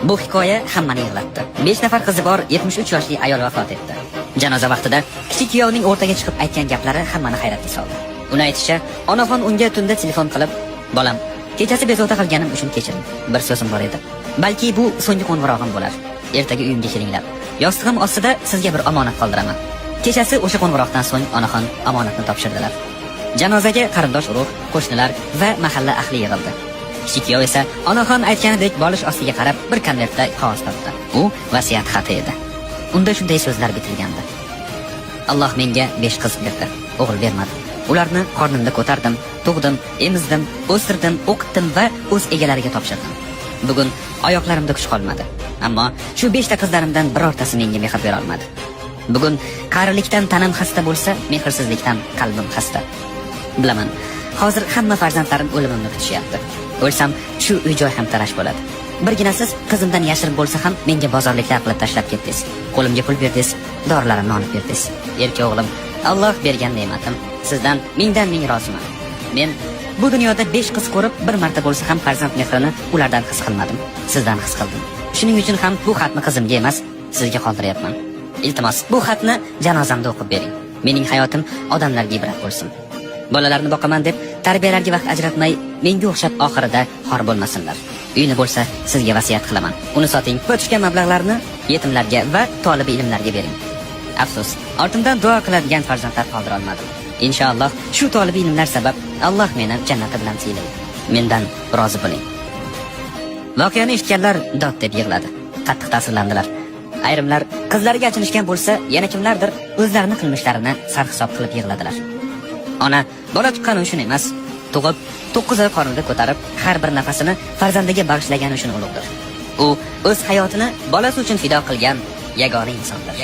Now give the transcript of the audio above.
Bu hikoya hammani yig'latdi. 5 nafar qizi bor 73 yoshli ayol vafot etdi. Janoza vaqtida kichik kuyovning o'rtaga chiqib aytgan gaplari hammani hayratga soldi. Uni aytishicha, onaxon unga tunda telefon qilib, "Bolam, kechasi bezovta qilganim uchun kechiring. Bir so'zim bor edi. Balki bu so'nggi qo'ng'irog'im bo'lar. Ertaga uyimga kelinglar. Yostig'im ostida sizga bir omonat qoldiraman." Kechasi o'sha qo'ng'iroqdan so'ng onaxon omonatni topshirdilar. Janozaga qarindosh urug', qo'shnilar va mahalla ahli yig'ildi. Kichik kuyov esa onaxon aytganidek bolish ostiga qarab bir konvertda qog'oz topdi. U vasiyat xati edi. Unda shunday so'zlar bitilgandi: "Alloh menga 5 qiz berdi, o'g'il bermadi. Ularni qornimda ko'tardim, tug'dim, emizdim, o'stirdim, o'qitdim va o'z egalariga topshirdim. Bugun oyoqlarimda kuch qolmadi. Ammo shu 5 ta qizlarimdan birortasi menga mehr bera olmadi. Bugun qarilikdan tanam xasta bo'lsa, mehrsizlikdan qalbim xasta. Bilaman, hozir hamma farzandlarim o'limimni kutishyapti. O'lsam, shu uy-joy ham tarash bo'ladi. Birgina siz qizimdan yashirib bo'lsa ham menga bozorliklar qilib tashlab ketdingiz. Qo'limga pul berdingiz, dorilarimni olib berdingiz. Erka o'g'lim, Alloh bergan ne'matim. Sizdan mingdan ming roziman. Men bu dunyoda 5 qiz ko'rib, bir marta bo'lsa ham farzand mehrini ulardan his qilmadim. Sizdan his qildim. Shuning uchun ham bu xatni qizimga emas, sizga qoldiryapman. Iltimos, bu xatni janozamda o'qib bering. Mening hayotim odamlarga ibrat bo'lsin. Bolalarni boqaman deb tarbiyalarga vaqt ajratmay, menga o'xshab oxirida xor bo'lmasinlar. Uyini bo'lsa sizga vasiyat qilaman. Uni soting va tushgan mablag'larni yetimlarga va tolibi ilmlarga bering. Afsus, ortimdan duo qiladigan farzandlar qoldira olmadim. Inshaalloh shu tolibi ilmlar sabab Alloh meni jannati bilan siylaydi. Mendan rozi bo'ling." Voqeani eshitganlar dod deb yig'ladi. Qattiq ta'sirlandilar. Ayrimlar qizlariga achinishgan bo'lsa, yana kimlardir o'zlarini qilmishlarini sarhisob qilib yig'ladilar. Ona bola tuqqani uchun emas, tug'ib 9 oy qornida ko'tarib, har bir nafasini farzandiga bag'ishlagani uchun ulug'dir. U o'z hayotini bolasi uchun fido qilgan yagona insondir.